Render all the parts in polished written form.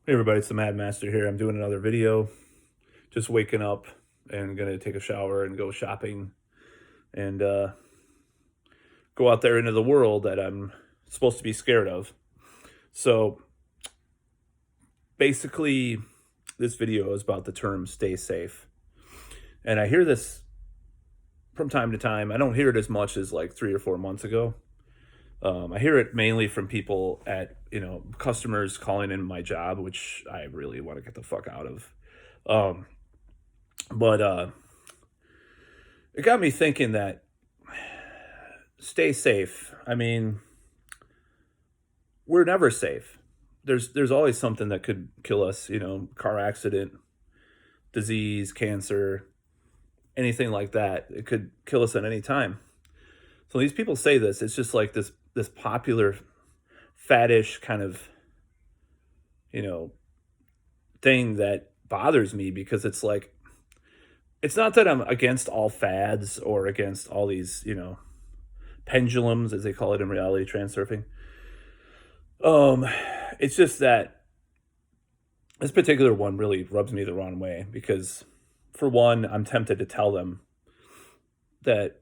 Hey everybody, it's the Mad Master here. I'm doing another video. Just waking up and gonna take a shower and go shopping and go out there into the world that I'm supposed to be scared of. So basically, this video is about the term "stay safe," and I hear this from time to time. I don't hear it as much as like 3 or 4 months ago. I hear it mainly from people at customers calling in my job, which I really want to get the fuck out of. Um, but it got me thinking that stay safe. I mean, we're never safe. There's always something that could kill us, car accident, disease, cancer, anything like that. It could kill us at any time. So these people say this, it's just like this popular faddish kind of, you know, thing that bothers me because it's like it's not that I'm against all fads or against all these, pendulums as they call it in reality transurfing. Um, it's just that this particular one really rubs me the wrong way because, for one, I'm tempted to tell them that,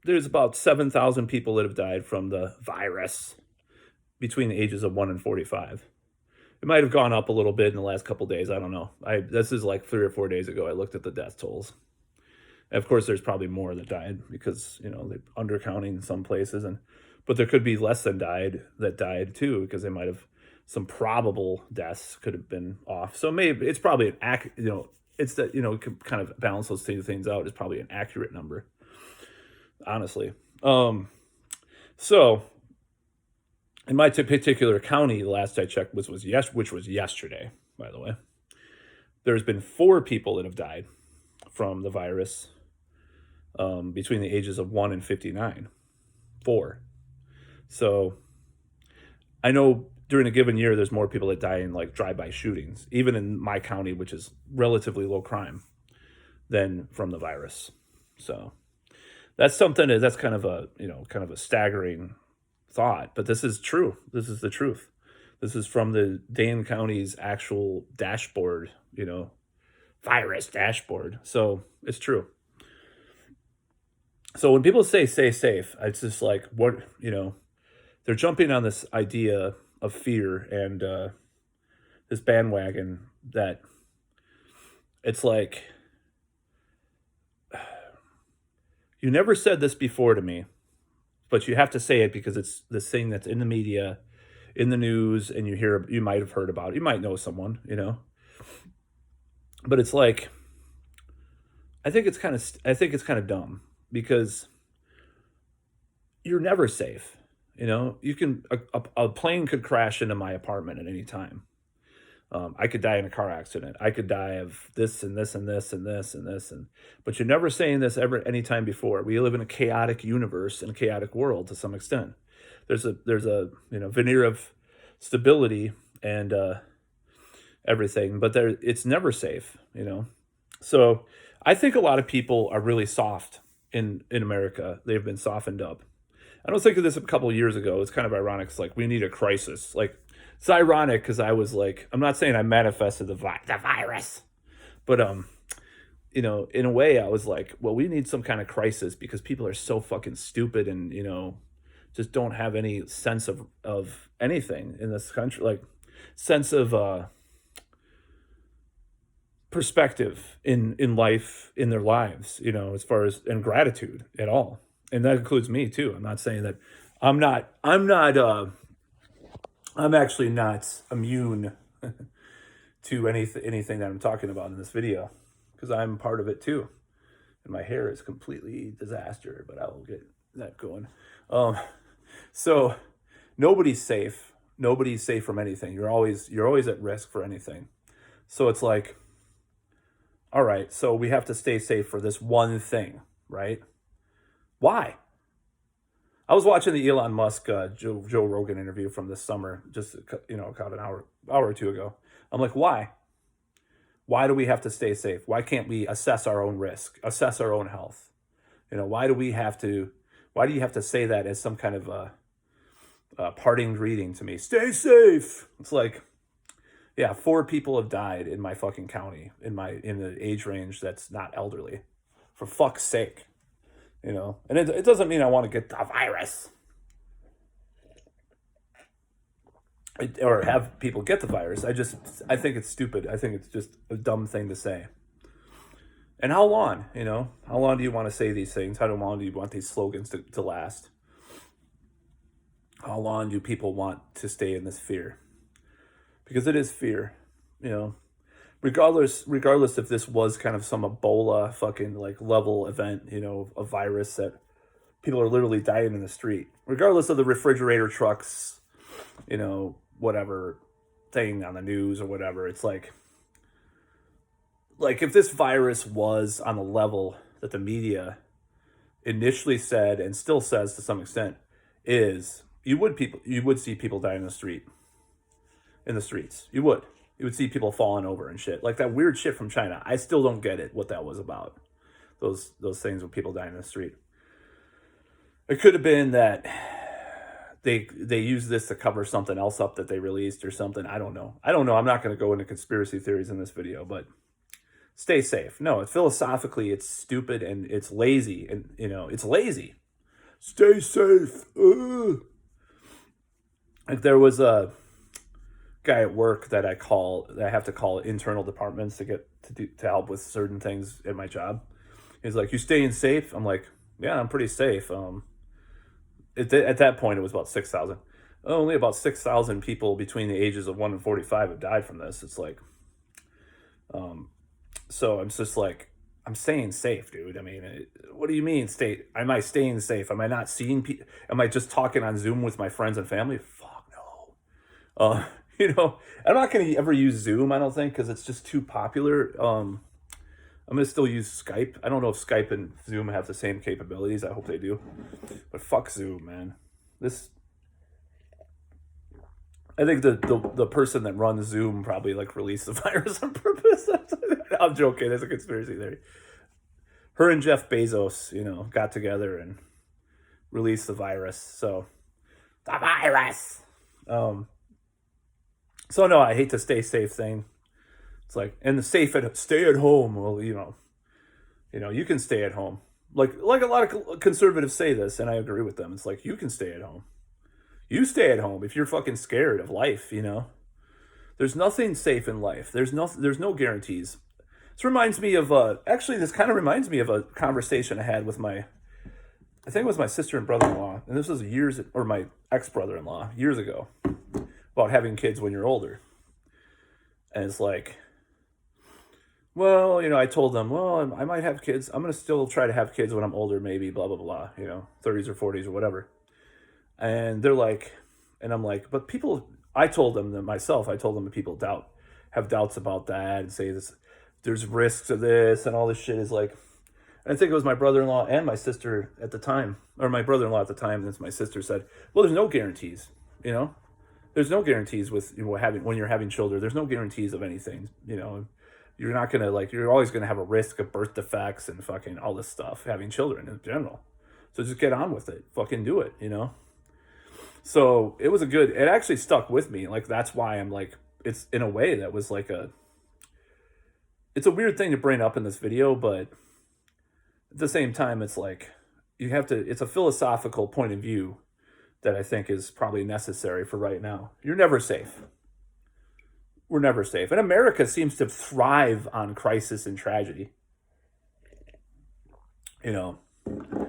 there's about 7,000 people that have died from the virus between the ages of 1 and 45. It might have gone up a little bit in the last couple days. I don't know. This is like 3 or 4 days ago. I looked at the death tolls. And of course, there's probably more that died because they're undercounting in some places, but there could be less than that died too because they might have some probable deaths could have been off. So maybe it's probably it's that kind of balance those two things out. It's probably an accurate number, honestly. So in my particular county, the last I checked which was yesterday, by the way. There's been 4 people that have died from the virus between the ages of 1 and 59. 4. So I know during a given year, there's more people that die in like drive-by shootings, even in my county, which is relatively low crime, than from the virus. So that's something that's kind of a staggering thought, but this is true. This is the truth. This is from the Dane County's actual dashboard, virus dashboard. So it's true. So when people say stay safe, it's just like they're jumping on this idea of fear and this bandwagon that it's like you never said this before to me, but you have to say it because it's this thing that's in the media, in the news, and you might have heard about it. You might know someone, but it's like I think it's kind of dumb because you're never safe. You can a plane could crash into my apartment at any time. I could die in a car accident. I could die of this and this and this and this and this but you're never saying this ever any time before. We live in a chaotic universe and a chaotic world to some extent. There's a veneer of stability and everything, but it's never safe. So I think a lot of people are really soft in America. They've been softened up. I don't think of this a couple of years ago. It's kind of ironic. It's like we need a crisis. Like it's ironic because I was like, I'm not saying I manifested the virus, but in a way, I was like, well, we need some kind of crisis because people are so fucking stupid and just don't have any sense of anything in this country, like sense of perspective in life, in their lives, as far as and gratitude at all. And that includes me too. I'm not saying that I'm actually not immune to anything that I'm talking about in this video because I'm part of it too. And my hair is completely disaster, but I will get that going. So nobody's safe. Nobody's safe from anything. You're always at risk for anything. So it's like, all right, so we have to stay safe for this one thing, right? Why? I was watching the Elon Musk Joe Rogan interview from this summer, just about an hour or two ago. I'm like, why? Why do we have to stay safe? Why can't we assess our own risk, assess our own health? Why do we have to? Why do you have to say that as some kind of parting greeting to me? Stay safe. It's like Yeah, 4 people have died in my fucking county in the age range that's not elderly. For fuck's sake, you know. And it doesn't mean I want to get the virus or have people get the virus. I think it's stupid. I think it's just a dumb thing to say. And how long, you know? How long do you want to say these things? How long do you want these slogans to last? How long do people want to stay in this fear? Because it is fear, you know. Regardless if this was kind of some Ebola fucking like level event, you know, a virus that people are literally dying in the street. Regardless of the refrigerator trucks, you know, whatever thing on the news or whatever, it's like if this virus was on the level that the media initially said and still says to some extent, is you would see people die in the streets. You would see people falling over and shit, like that weird shit from China. I still don't get it, what that was about. Those things with people dying in the street. It could have been that they used this to cover something else up that they released or something. I don't know. I'm not going to go into conspiracy theories in this video, but stay safe. No, philosophically, it's stupid and it's lazy, and you know, it's lazy. Stay safe. Like there was a guy at work that I have to call internal departments to help with certain things at my job. He's like, "You staying safe?" I'm like, "Yeah, I'm pretty safe." At that point, it was about 6,000. Only about 6,000 people between the ages of 1 and 45 have died from this. It's like, so I'm just like, I'm staying safe, dude. I mean, what do you mean am I staying safe? Am I not seeing people? Am I just talking on Zoom with my friends and family? Fuck no. You know, I'm not going to ever use Zoom, I don't think, because it's just too popular. I'm going to still use Skype. I don't know if Skype and Zoom have the same capabilities. I hope they do. But fuck Zoom, man. I think the person that runs Zoom probably like released the virus on purpose. I'm joking. It's a conspiracy theory. Her and Jeff Bezos, you know, got together and released the virus. So, the virus. So no, I hate the stay safe thing. It's like, and stay at home. Well, you know, you can stay at home. Like a lot of conservatives say this, and I agree with them. It's like, you can stay at home. You stay at home if you're fucking scared of life, you know. There's nothing safe in life. There's no guarantees. This reminds me of this kind of reminds me of a conversation I had with I think it was my sister and brother-in-law, and this was my ex-brother-in-law years ago, about having kids when you're older. And it's like, well, you know, I told them, well, I might have kids. I'm going to still try to have kids when I'm older, maybe, blah, blah, blah, you know, 30s or 40s or whatever. And they're like, and I'm like, but I told them that people have doubts about that and say there's risks of this and all this shit is like, and I think it was my brother-in-law and my sister at the time, or my brother-in-law at the time, and my sister said, well, there's no guarantees, you know? There's no guarantees with, you know, when you're having children. There's no guarantees of anything, you know. You're not going to, you're always going to have a risk of birth defects and fucking all this stuff, having children in general. So just get on with it. Fucking do it, you know. So it actually stuck with me. Like, that's why I'm like, it's in a way that was like it's a weird thing to bring up in this video, but at the same time, it's like, it's a philosophical point of view that I think is probably necessary for right now. You're never safe. We're never safe. And America seems to thrive on crisis and tragedy. You know,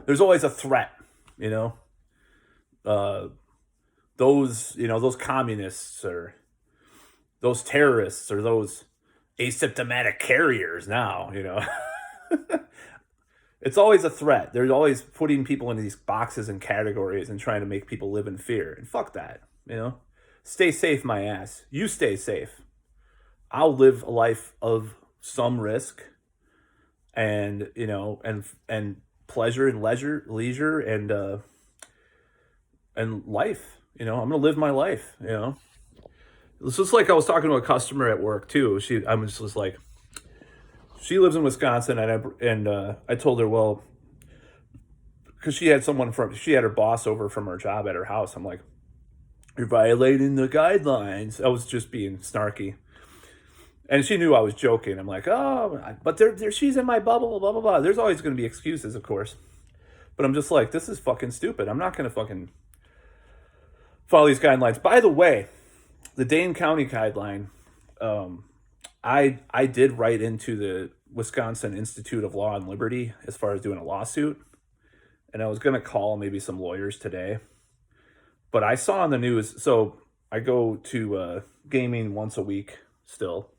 there's always a threat, you know. Those communists or those terrorists or those asymptomatic carriers now, you know. It's always a threat. They're always putting people in these boxes and categories and trying to make people live in fear. And fuck that, you know. Stay safe, my ass. You stay safe. I'll live a life of some risk and, you know, and pleasure and leisure and life. You know, I'm going to live my life, you know. It's just like I was talking to a customer at work too. I was just like, she lives in Wisconsin, and I told her, well, because she had her boss over from her job at her house. I'm like, you're violating the guidelines. I was just being snarky. And she knew I was joking. I'm like, oh, but she's in my bubble, blah, blah, blah. There's always going to be excuses, of course. But I'm just like, this is fucking stupid. I'm not going to fucking follow these guidelines. By the way, the Dane County guideline, um, I did write into the Wisconsin Institute of Law and Liberty as far as doing a lawsuit. And I was going to call maybe some lawyers today. But I saw on the news, so I go to gaming once a week still,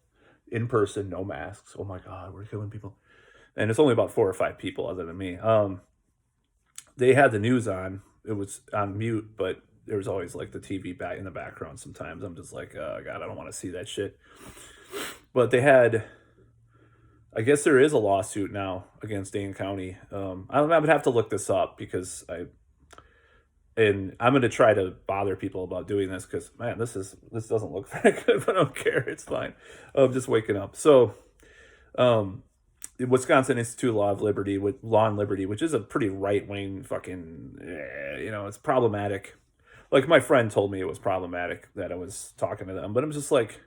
in person, no masks. Oh my God, we're killing people. And it's only about 4 or 5 people other than me. They had the news on. It was on mute, but there was always like the TV back in the background sometimes. I'm just like, oh God, I don't want to see that shit. But they had, I guess there is a lawsuit now against Dane County. I would have to look this up because I'm going to try to bother people about doing this because, man, this doesn't look very good, but I don't care. It's fine. I'm just waking up. So, the Wisconsin Institute of Law and Liberty, which is a pretty right-wing fucking, it's problematic. Like my friend told me it was problematic that I was talking to them, but I'm just like,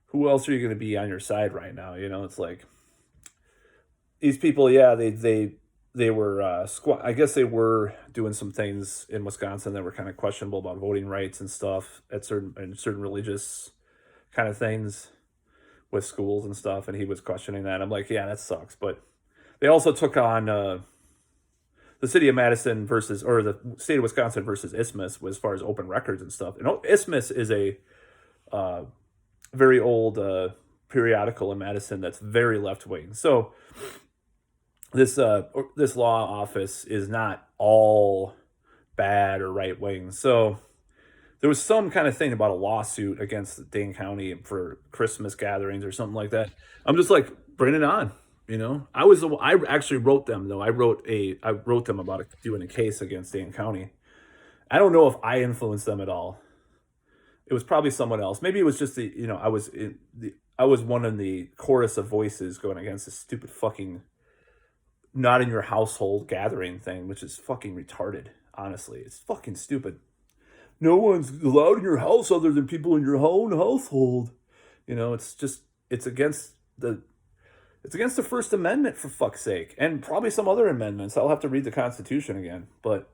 who else are you going to be on your side right now? It's like these people, yeah, they were, I guess they were doing some things in Wisconsin that were kind of questionable about voting rights and stuff at certain religious kind of things with schools and stuff. And he was questioning that. I'm like, yeah, that sucks. But they also took on the city of Madison or the state of Wisconsin versus Isthmus as far as open records and stuff. And Isthmus is a very old periodical in Madison that's very left wing. So this law office is not all bad or right wing. So there was some kind of thing about a lawsuit against Dane County for Christmas gatherings or something like that. I'm just like, bring it on. I actually wrote them though. I wrote them about doing a case against Dane County. I don't know if I influenced them at all. It was probably someone else. Maybe it was just I was one in the chorus of voices going against this stupid fucking not in your household gathering thing, which is fucking retarded. Honestly, it's fucking stupid. No one's allowed in your house other than people in your own household. It's against the First Amendment, for fuck's sake, and probably some other amendments. I'll have to read the Constitution again. But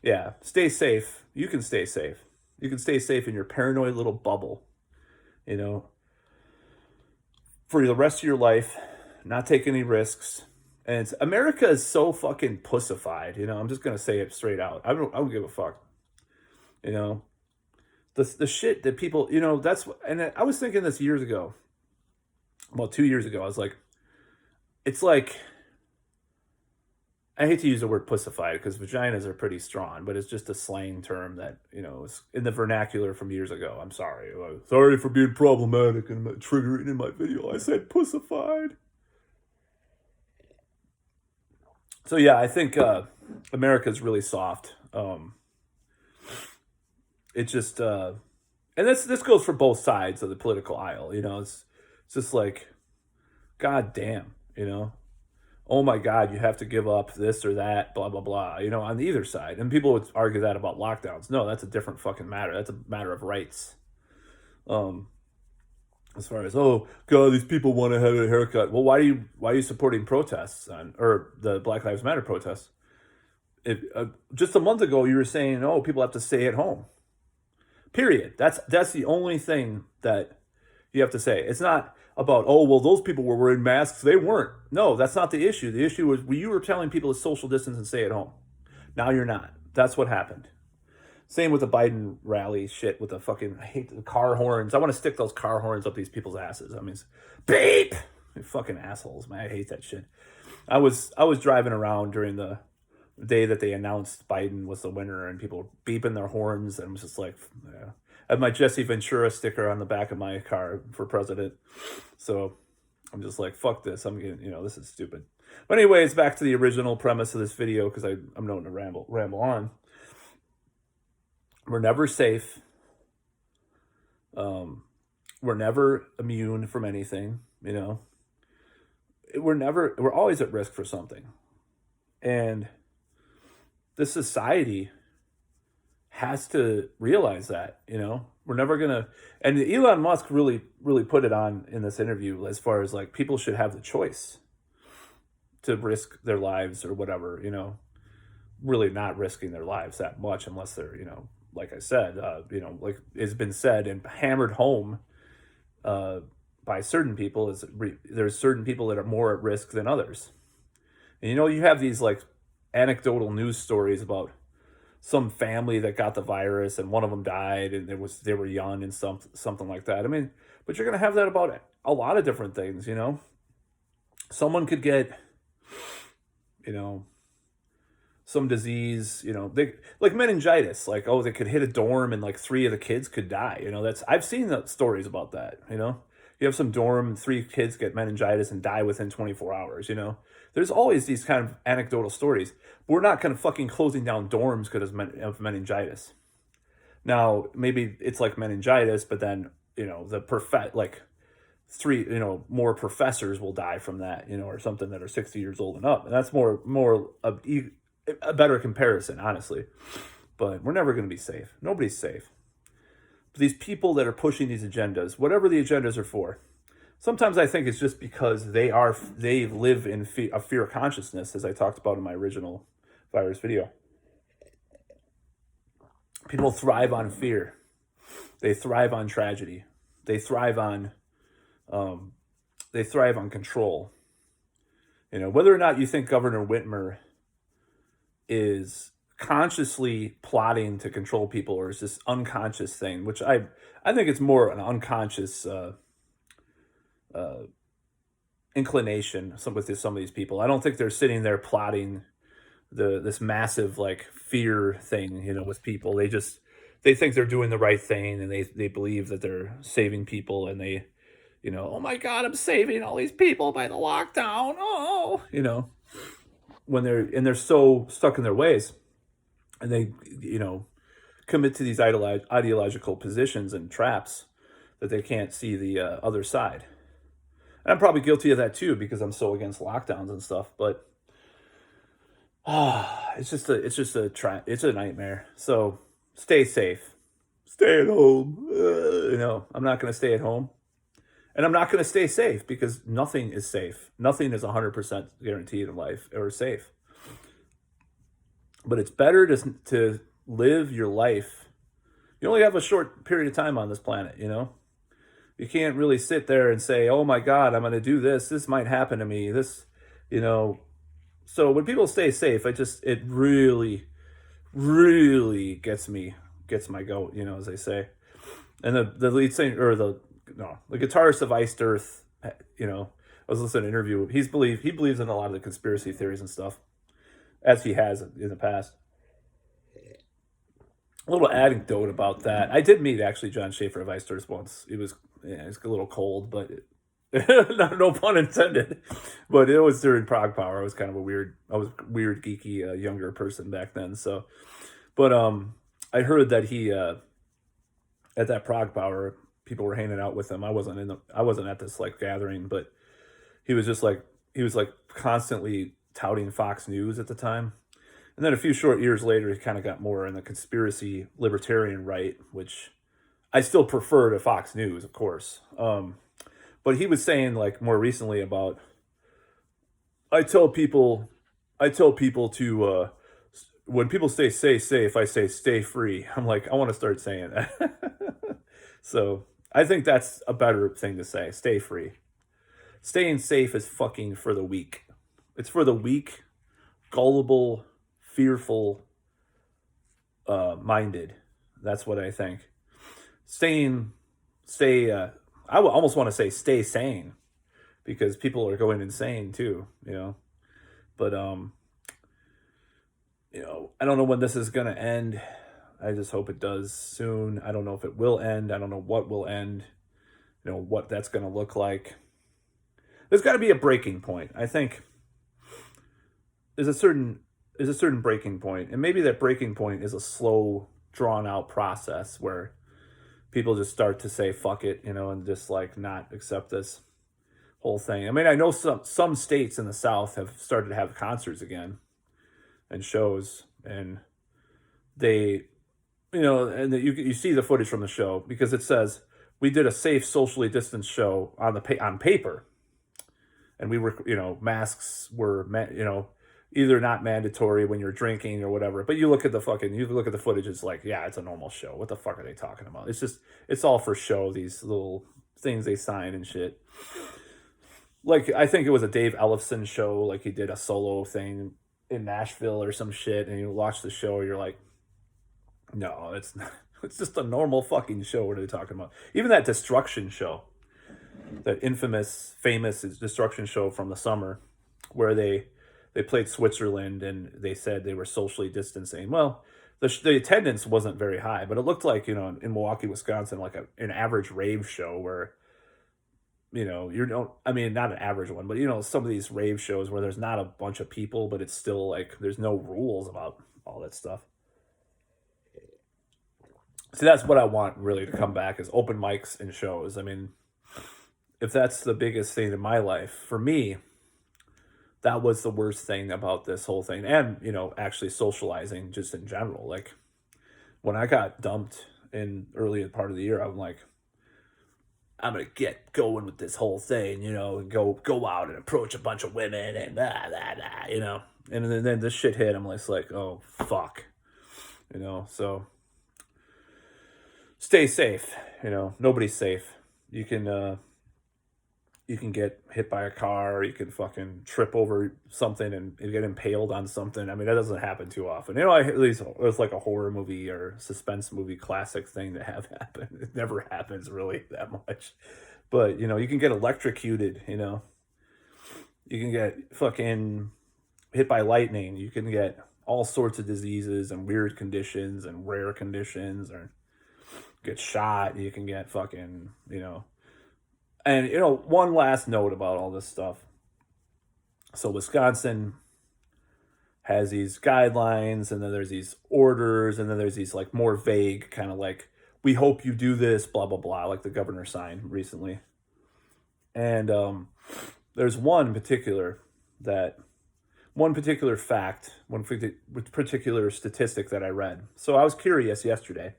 yeah, stay safe. You can stay safe. You can stay safe in your paranoid little bubble, for the rest of your life, not take any risks. And America is so fucking pussified, I'm just going to say it straight out. I don't give a fuck. The shit that people, and I was thinking this years ago, about 2 years ago, I was like, it's like, I hate to use the word pussified because vaginas are pretty strong, but it's just a slang term that, is in the vernacular from years ago. I'm sorry. Sorry for being problematic and triggering in my video. I said pussified. So yeah, I think America's really soft. It just, and this goes for both sides of the political aisle. It's just like, God damn, oh my God, you have to give up this or that, blah, blah, blah, on either side. And people would argue that about lockdowns. No, that's a different fucking matter. That's a matter of rights. As far as, oh God, these people want to have a haircut. Well, why are you supporting protests or the Black Lives Matter protests? Just a month ago, you were saying, oh, people have to stay at home. Period. That's the only thing that you have to say. It's not about, oh, well, those people were wearing masks. They weren't. No, that's not the issue. The issue was you were telling people to social distance and stay at home. Now you're not. That's what happened. Same with the Biden rally shit with the fucking, I hate the car horns. I want to stick those car horns up these people's asses. I mean, beep! You fucking assholes, man. I hate that shit. I was driving around during the day that they announced Biden was the winner and people beeping their horns. And I was just like, yeah. I had my Jesse Ventura sticker on the back of my car for president. So I'm just like, fuck this. I'm getting, this is stupid. But anyways, back to the original premise of this video because I'm known to ramble on. We're never safe. We're never immune from anything, We're always at risk for something. And this society has to realize that, We're never gonna. And Elon Musk really put it on in this interview as far as like people should have the choice to risk their lives or whatever. Really not risking their lives that much unless they're like I said, like it's been said and hammered home uh, by certain people is there's certain people that are more at risk than others. And you have these like anecdotal news stories about some family that got the virus and one of them died and they were young and something like that. I mean, but you're gonna have that about a lot of different things. Someone could get you know some disease. They like meningitis. Like, oh, they could hit a dorm and like three of the kids could die. That's I've seen the stories about that. You have some dorm and three kids get meningitis and die within 24 hours. There's always these kind of anecdotal stories. We're not kind of fucking closing down dorms because of meningitis. Now, maybe it's like meningitis, but then, like three, more professors will die from that, or something that are 60 years old and up. And that's more a better comparison, honestly. But we're never going to be safe. Nobody's safe. But these people that are pushing these agendas, whatever the agendas are for, sometimes I think it's just because they live in a fear consciousness, as I talked about in my original virus video. People thrive on fear. They thrive on tragedy. They thrive on control. Whether or not you think Governor Whitmer is consciously plotting to control people or is this unconscious thing, which I think it's more an unconscious inclination with some of these people. I don't think they're sitting there plotting this massive like fear thing, with people. They think they're doing the right thing and they believe that they're saving people and they, oh my God, I'm saving all these people by the lockdown. Oh, when they're so stuck in their ways and they, commit to these ideological positions and traps that they can't see the other side. And I'm probably guilty of that too because I'm so against lockdowns and stuff. But it's a nightmare. So stay safe, stay at home. I'm not going to stay at home, and I'm not going to stay safe because nothing is safe. Nothing is 100% guaranteed in life or safe. But it's better to live your life. You only have a short period of time on this planet, You can't really sit there and say, oh my God, I'm going to do this. This might happen to me. So when people stay safe, it really, really gets my goat, as they say. And the lead singer, or the guitarist of Iced Earth, I was listening to an interview. He believes in a lot of the conspiracy theories and stuff, as he has in the past. A little anecdote about that. I did meet actually John Schaefer of Iced Earth once. It was a little cold, but no pun intended. But it was during Prague Power. I was weird, geeky, younger person back then. So, but I heard that he at that Prague Power, people were hanging out with him. I wasn't at this like gathering, but he was constantly touting Fox News at the time. And then a few short years later, he kind of got more in the conspiracy libertarian right, which I still prefer to Fox News, of course. But he was saying like more recently about, I tell people to, when people say safe, I say stay free. I'm like, I want to start saying that. So I think that's a better thing to say. Stay free. Staying safe is fucking for the weak. It's for the weak, gullible, fearful, minded. That's what I think. I would almost want to say stay sane, because people are going insane too, But I don't know when this is gonna end. I just hope it does soon. I don't know if it will end. I don't know what will end. What that's gonna look like. There's got to be a breaking point. I think there's a certain breaking point, and maybe that breaking point is a slow, drawn out process where people just start to say fuck it, and just like not accept this whole thing. I mean, I know some states in the South have started to have concerts again and shows, and they and you see the footage from the show because it says we did a safe, socially distanced show on paper, and we were, masks were, either not mandatory when you're drinking or whatever. But you look at the footage, it's like, yeah, it's a normal show. What the fuck are they talking about? It's all for show. These little things they sign and shit. Like, I think it was a Dave Ellefson show. Like, he did a solo thing in Nashville or some shit, and you watch the show, you're like, no, it's not. It's just a normal fucking show. What are they talking about? Even that Destruction show, that famous Destruction show from the summer, where they played Switzerland and they said they were socially distancing. Well, the attendance wasn't very high, but it looked like, in Milwaukee, Wisconsin, like an average rave show where, I mean, not an average one, but some of these rave shows where there's not a bunch of people, but it's still like there's no rules about all that stuff. See, that's what I want really to come back, is open mics and shows. I mean, if that's the biggest thing in my life, for me, that was the worst thing about this whole thing. And, actually socializing just in general. Like, when I got dumped in early part of the year, I'm like, I'm going to get going with this whole thing, and go out and approach a bunch of women and blah, blah, blah, And then this shit hit. I'm just like, oh, fuck. So stay safe. Nobody's safe. You can get hit by a car, or you can fucking trip over something and get impaled on something. I mean, that doesn't happen too often. At least it's like a horror movie or suspense movie classic thing to have happen. It never happens really that much. But, you can get electrocuted, You can get fucking hit by lightning. You can get all sorts of diseases and weird conditions and rare conditions, or get shot. You can get fucking, And, one last note about all this stuff. So Wisconsin has these guidelines, and then there's these orders, and then there's these like more vague kind of like, we hope you do this, blah, blah, blah, like the governor signed recently. And there's one particular fact, one particular statistic that I read. So I was curious yesterday.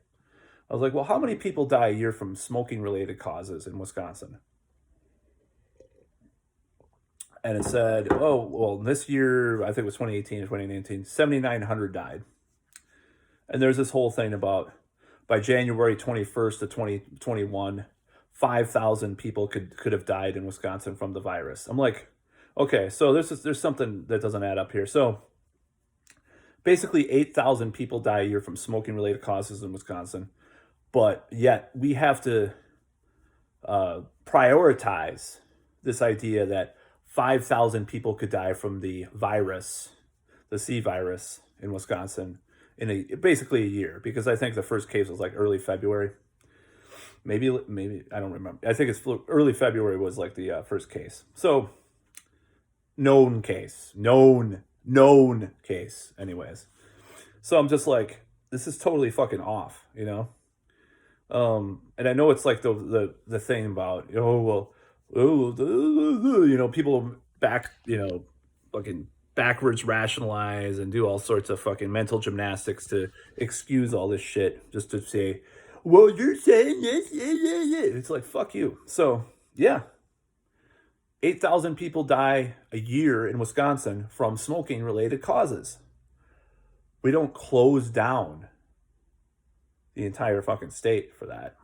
I was like, well, how many people die a year from smoking-related causes in Wisconsin? And it said, oh, well, this year, I think it was 2018 or 2019, 7,900 died. And there's this whole thing about, by January 21st of 2021, 5,000 people could have died in Wisconsin from the virus. I'm like, okay, so there's something that doesn't add up here. So basically 8,000 people die a year from smoking-related causes in Wisconsin. But yet we have to prioritize this idea that 5,000 people could die from the virus, the C virus in Wisconsin in basically a year, because I think the first case was like early February. Maybe I don't remember. I think it's early February was like the first case. So known case. Anyways. So I'm just like, this is totally fucking off, And I know it's like the thing about, people fucking backwards rationalize and do all sorts of fucking mental gymnastics to excuse all this shit, just to say, well, you're saying this, yeah. It's like, fuck you. So, yeah. 8,000 people die a year in Wisconsin from smoking-related causes. We don't close down the entire fucking state for that.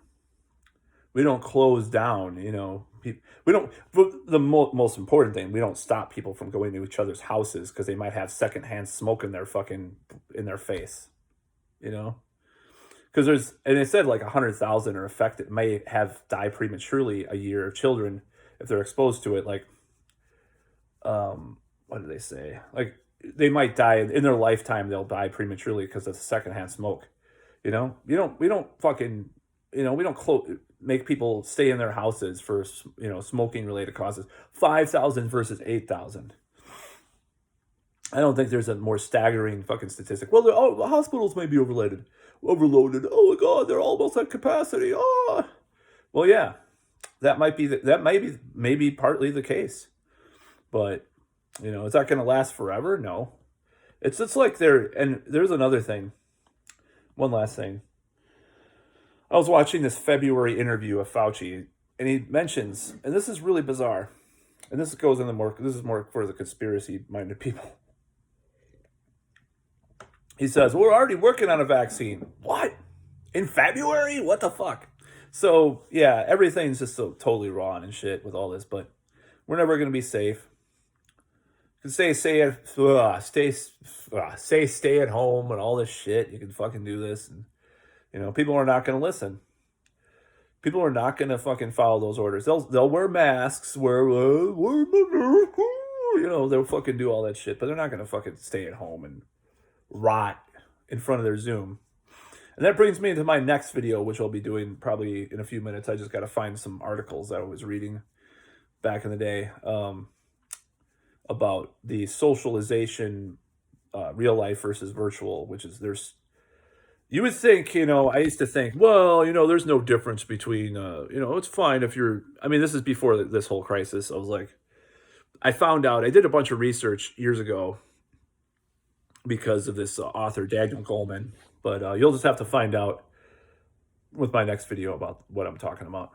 We don't close down, we don't, the most important thing, we don't stop people from going to each other's houses because they might have secondhand smoke in their face, because and it said like 100,000 are affected, may have died prematurely a year of children if they're exposed to it. Like, what do they say? Like, they might die in their lifetime, they'll die prematurely because of secondhand smoke. We don't make people stay in their houses for, smoking related causes. 5,000 versus 8,000. I don't think there's a more staggering fucking statistic. Well, the hospitals may be overloaded. Oh my God, they're almost at capacity. Oh, well, yeah, that might be maybe partly the case, but is that going to last forever? No, it's like and there's another thing. One last thing. I was watching this February interview of Fauci, and he mentions, and this is really bizarre, and this goes into more. This is more for the conspiracy-minded people. He says, "We're already working on a vaccine." What? In February? What the fuck? So yeah, everything's just so totally wrong and shit with all this, but we're never gonna be safe. You can stay at home and all this shit. You can fucking do this, and people are not gonna listen. People are not gonna fucking follow those orders. They'll wear masks, they'll fucking do all that shit, but they're not gonna fucking stay at home and rot in front of their Zoom. And that brings me to my next video, which I'll be doing probably in a few minutes. I just got to find some articles that I was reading back in the day about the socialization, real life versus virtual, which is you would think, I used to think, well, there's no difference between, it's fine if this is before this whole crisis. I was like, I found out, I did a bunch of research years ago because of this author, Daniel Goleman, but you'll just have to find out with my next video about what I'm talking about.